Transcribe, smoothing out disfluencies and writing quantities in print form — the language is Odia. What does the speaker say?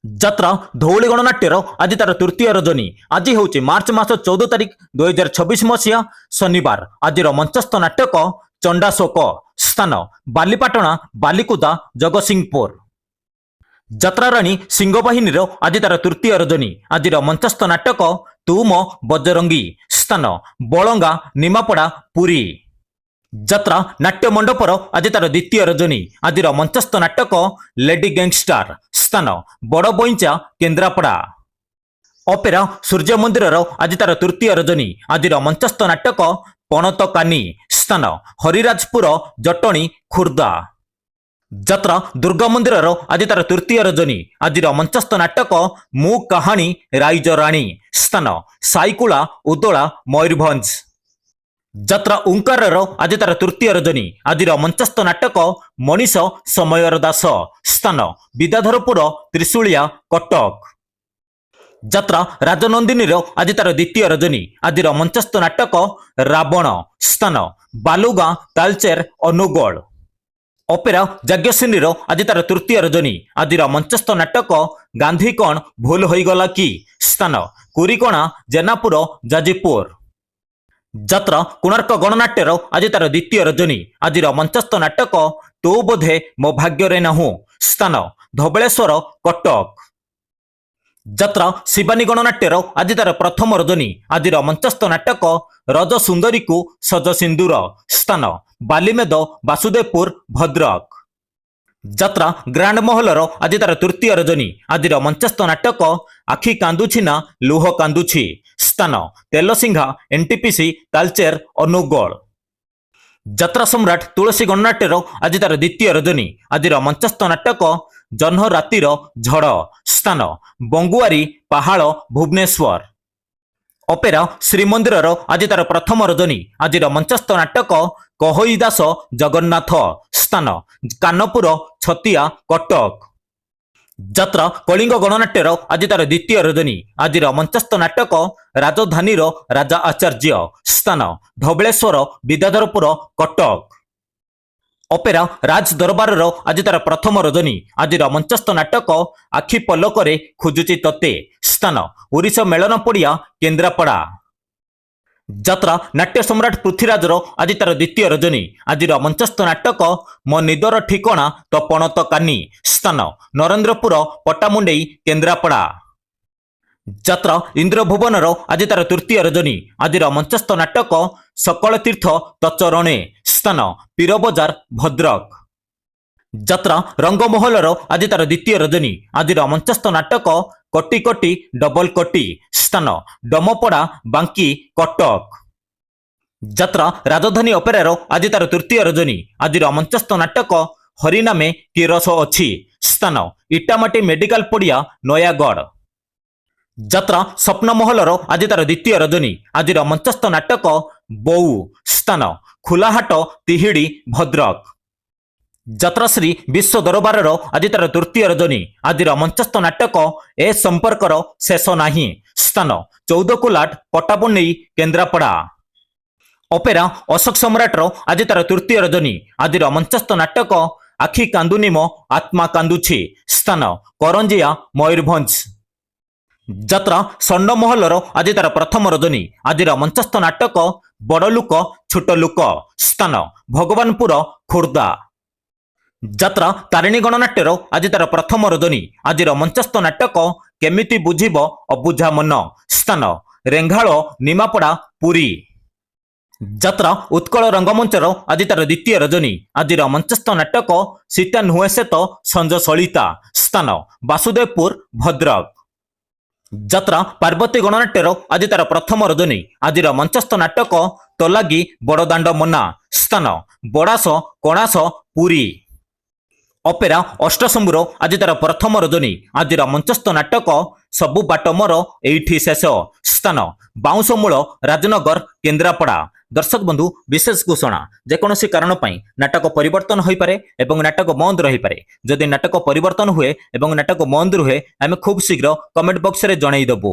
ଯାତ୍ରା ଧଉଳି ଗଣନାଟ୍ୟର ଆଜି ତାର ତୃତୀୟ ରଜନୀ। ଆଜି ହେଉଛି ମାର୍ଚ୍ଚ ମାସ 14 ତାରିଖ 2026 ମସିହା ଶନିବାର। ଆଜିର ମଞ୍ଚସ୍ଥ ନାଟକ ଚଣ୍ଡାଶୋକ। ସ୍ଥାନ ବାଲିପାଟଣା, ବାଲିକୁଦା, ଜଗତସିଂହପୁର। ଯାତ୍ରାରାଣୀ ସିଂହବାହିନୀର ଆଜି ତାର ତୃତୀୟ ରଜନୀ। ଆଜିର ମଞ୍ଚସ୍ଥ ନାଟକ ତୁ ମୋ ବଜରଙ୍ଗୀ। ସ୍ଥାନ ବଳଙ୍ଗା, ନିମାପଡ଼ା, ପୁରୀ। ଯାତ୍ରା ନାଟ୍ୟ ମଣ୍ଡପର ଆଜି ତାର ଦ୍ୱିତୀୟ ରଜନୀ। ଆଜିର ମଞ୍ଚସ୍ଥ ନାଟକ ଲେଡି ଗ୍ୟାଙ୍ଗଷ୍ଟାର। ସ୍ଥାନ ବଡ଼ବଇଞ୍ଚା, କେନ୍ଦ୍ରାପଡ଼ା। ଅପେରା ସୂର୍ଯ୍ୟ ମନ୍ଦିରର ଆଜି ତାର ତୃତୀୟ ରଜନୀ। ଆଜିର ମଞ୍ଚସ୍ଥ ନାଟକ ପଣତ କାନି। ସ୍ଥାନ ହରିରାଜପୁର, ଜଟଣୀ, ଖୋର୍ଦ୍ଧା। ଯାତ୍ରା ଦୁର୍ଗା ମନ୍ଦିରର ଆଜି ତାର ତୃତୀୟ ରଜନୀ। ଆଜିର ମଞ୍ଚସ୍ଥ ନାଟକ ମୁଁ କାହାଣୀ ରାଇଜ ରାଣୀ। ସ୍ଥାନ ସାଇକୁଳା, ଉଦଳା, ମୟୂରଭଞ୍ଜ। ଯାତ୍ରା ଓଙ୍କାରର ଆଜି ତାର ତୃତୀୟ ରଜନୀ। ଆଜିର ମଞ୍ଚସ୍ଥ ନାଟକ ମଣିଷ ସମୟର ଦାସ। ସ୍ଥାନ ବିଦ୍ୟାଧରପୁର, ତ୍ରିଶୂଳିଆ, କଟକ। ଯାତ୍ରା ରାଜନନ୍ଦିନୀର ଆଜି ତାର ଦ୍ୱିତୀୟ ରଜନୀ। ଆଜିର ମଞ୍ଚସ୍ଥ ନାଟକ ରାବଣ। ସ୍ଥାନ ବାଲୁଗାଁ, ତାଲଚେର, ଅନୁଗୋଳ। ଅପେରା ଯାଜ୍ଞସେନୀର ଆଜି ତାର ତୃତୀୟ ରଜନୀ। ଆଜିର ମଞ୍ଚସ୍ଥ ନାଟକ ଗାନ୍ଧୀ କଣ ଭୁଲ ହୋଇଗଲା କି। ସ୍ଥାନ କୁରିକଣା, ଜେନାପୁର, ଯାଜପୁର। ଯାତ୍ରା କୋଣାର୍କ ଗଣନାଟ୍ୟର ଆଜି ତାର ଦ୍ୱିତୀୟ ରଜନୀ। ଆଜିର ମଞ୍ଚସ୍ଥ ନାଟକ ତୁ ବୋଧେ ମୋ ଭାଗ୍ୟରେ ନାହୁଁ। ସ୍ଥାନ ଧବଳେଶ୍ୱର, କଟକ। ଯାତ୍ରା ଶିବାନୀ ଗଣନାଟ୍ୟର ଆଜି ତାର ପ୍ରଥମ ରଜନୀ। ଆଜିର ମଞ୍ଚସ୍ଥ ନାଟକ ରଜ ସୁନ୍ଦରୀକୁ ସଜ ସିନ୍ଦୁର। ସ୍ଥାନ ବାଲିମେଦ, ବାସୁଦେବପୁର, ଭଦ୍ରକ। ଯାତ୍ରା ଗ୍ରାଣ୍ଡ ମହଲର ଆଜି ତାର ତୃତୀୟ ରଜନୀ। ଆଜିର ମଞ୍ଚସ୍ଥ ନାଟକ ଆଖି କାନ୍ଦୁଛି ନା ଲୁହ କାନ୍ଦୁଛି। ସ୍ଥାନ ତେଲସିଂଘା, ଏନ୍ଟିପିସି, ତାଲଚେର, ଅନୁଗୋଳ। ଯାତ୍ରା ସମ୍ରାଟ ତୁଳସୀ ଗଣନାଟ୍ୟର ଆଜି ତାର ଦ୍ୱିତୀୟ ରଜନୀ। ଆଜିର ମଞ୍ଚସ୍ଥ ନାଟକ ଜହ୍ନ ରାତିର ଝଡ଼। ସ୍ଥାନ ବଙ୍ଗୁଆରୀ, ପାହାଳ, ଭୁବନେଶ୍ୱର। ଅପେରା ଶ୍ରୀମନ୍ଦିରର ଆଜି ତାର ପ୍ରଥମ ରଜନୀ। ଆଜିର ମଞ୍ଚସ୍ଥ ନାଟକ କହଇ ଦାସ ଜଗନ୍ନାଥ। ସ୍ଥାନ କାନପୁର, ଛତିଆ, କଟକ। ଯାତ୍ରା କଳିଙ୍ଗ ଗଣନାଟ୍ୟର ଆଜି ତାର ଦ୍ୱିତୀୟ ରଜନୀ। ଆଜିର ମଞ୍ଚସ୍ଥ ନାଟକ ରାଜଧାନୀର ରାଜା ଆଚାର୍ଯ୍ୟ। ସ୍ଥାନ ଧବଳେଶ୍ୱର, ବିଦ୍ୟାଧରପୁର, କଟକ। ଅପେରା ରାଜ ଦରବାରର ଆଜି ତାର ପ୍ରଥମ ରଜନୀ। ଆଜିର ମଞ୍ଚସ୍ଥ ନାଟକ ଆଖି ପଲକରେ ଖୋଜୁଛି ତତେ। ସ୍ଥାନ ଓରିଶ ମେଳନ ପଡ଼ିଆ, କେନ୍ଦ୍ରାପଡ଼ା। ଯାତ୍ରା ନାଟ୍ୟ ସମ୍ରାଟ ପୃଥ୍ୱୀରାଜର ଆଜି ତାର ଦ୍ୱିତୀୟ ରଜନୀ। ଆଜିର ମଞ୍ଚସ୍ଥ ନାଟକ ମୋ ନିଦର ଠିକଣା ତ ପଣତ କାନି। ସ୍ଥାନ ନରେନ୍ଦ୍ରପୁର, ପଟ୍ଟାମୁଣ୍ଡେଇ, କେନ୍ଦ୍ରାପଡ଼ା। ଯାତ୍ରା ଇନ୍ଦ୍ରଭୁବନର ଆଜି ତାର ତୃତୀୟ ରଜନୀ। ଆଜିର ମଞ୍ଚସ୍ଥ ନାଟକ ସକଳ ତୀର୍ଥ ତ ଚରଣେ। ସ୍ଥାନ ପୀରବଜାର, ଭଦ୍ରକ। ଯାତ୍ରା ରଙ୍ଗମହଲର ଆଜି ତାର ଦ୍ୱିତୀୟ ରଜନୀ। ଆଜିର ମଞ୍ଚସ୍ଥ ନାଟକ କୋଟି କୋଟି ଡବଲ କୋଟି। ସ୍ଥାନ ଡମପଡ଼ା, ବାଙ୍କି, କଟକ। ଯାତ୍ରା ରାଜଧାନୀ ଅପେରାର ଆଜି ତାର ତୃତୀୟ ରଜନୀ। ଆଜିର ମଞ୍ଚସ୍ଥ ନାଟକ ହରିନାମେ କି ରସ ଅଛି। ସ୍ଥାନ ଇଟାମାଟି ମେଡିକାଲ ପଡ଼ିଆ, ନୟାଗଡ଼। ଯାତ୍ରା ସ୍ୱପ୍ନମହଲର ଆଜି ତାର ଦ୍ୱିତୀୟ ରଜନୀ। ଆଜିର ମଞ୍ଚସ୍ଥ ନାଟକ ବୋଉ। ସ୍ଥାନ ଖୋଲାହାଟ, ତିହିଡ଼ି, ଭଦ୍ରକ। ଯାତ୍ରାଶ୍ରୀ ବିଶ୍ୱ ଦରବାରର ଆଜି ତାର ତୃତୀୟ ରଜନୀ। ଆଜିର ମଞ୍ଚସ୍ଥ ନାଟକ ଏ ସମ୍ପର୍କର ଶେଷ ନାହିଁ। ସ୍ଥାନ ଚୌଦକୁଲାଟ, ପଟ୍ଟାମୁଣ୍ଡେଇ, କେନ୍ଦ୍ରାପଡ଼ା। ଅପେରା ଅଶୋକ ସମ୍ରାଟର ଆଜି ତାର ତୃତୀୟ ରଜନୀ। ଆଜିର ମଞ୍ଚସ୍ଥ ନାଟକ ଆଖି କାନ୍ଦୁନି ମୋ ଆତ୍ମା କାନ୍ଦୁଛି। ସ୍ଥାନ କରଞ୍ଜିଆ, ମୟୂରଭଞ୍ଜ। ଯାତ୍ରା ଷଣ୍ଢମହଲର ଆଜି ତାର ପ୍ରଥମ ରଜନୀ। ଆଜିର ମଞ୍ଚସ୍ଥ ନାଟକ ବଡ଼ ଲୋକ ଛୋଟ ଲୋକ। ସ୍ଥାନ ଭଗବାନପୁର, ଖୋର୍ଦ୍ଧା। ଯାତ୍ରା ତାରିଣୀ ଗଣନାଟ୍ୟର ଆଜି ତାର ପ୍ରଥମ ରଜନୀ। ଆଜିର ମଞ୍ଚସ୍ଥ ନାଟକ କେମିତି ବୁଝିବ ଅବୁଝା ମନ। ସ୍ଥାନ ରେଙ୍ଘାଳ, ନିମାପଡ଼ା, ପୁରୀ। ଯାତ୍ରା ଉତ୍କଳ ରଙ୍ଗମଞ୍ଚର ଆଜି ତାର ଦ୍ୱିତୀୟ ରଜନୀ। ଆଜିର ମଞ୍ଚସ୍ଥ ନାଟକ ସୀତା ନୁହେଁ ସେ ତ ସଞ୍ଜ ସଳିତା। ସ୍ଥାନ ବାସୁଦେବପୁର, ଭଦ୍ରକ। ଯାତ୍ରା ପାର୍ବତୀ ଗଣନାଟ୍ୟର ଆଜି ତାର ପ୍ରଥମ ରଜନୀ। ଆଜିର ମଞ୍ଚସ୍ଥ ନାଟକ ତୋ ଲାଗି ବଡ଼ଦାଣ୍ଡ ମନା। ସ୍ଥାନ ବଡ଼ାସ, କଣାସ, ପୁରୀ। ଅପେରା ଅଷ୍ଟଶମ୍ଭୁର ଆଜି ତାର ପ୍ରଥମ ରଜନୀ। ଆଜିର ମଞ୍ଚସ୍ଥ ନାଟକ ସବୁ ବାଟ ମୋର ଏଇଠି ଶେଷ। ସ୍ଥାନ ବାଉଁଶମୂଳ, ରାଜନଗର, କେନ୍ଦ୍ରାପଡ଼ା। ଦର୍ଶକ ବନ୍ଧୁ, ବିଶେଷ ଘୋଷଣା, ଯେକୌଣସି କାରଣ ପାଇଁ ନାଟକ ପରିବର୍ତ୍ତନ ହୋଇପାରେ ଏବଂ ନାଟକ ବନ୍ଦ ରହିପାରେ। ଯଦି ନାଟକ ପରିବର୍ତ୍ତନ ହୁଏ ଏବଂ ନାଟକ ବନ୍ଦ ରୁହେ ଆମେ ଖୁବ୍ ଶୀଘ୍ର କମେଣ୍ଟ ବକ୍ସରେ ଜଣାଇଦେବୁ।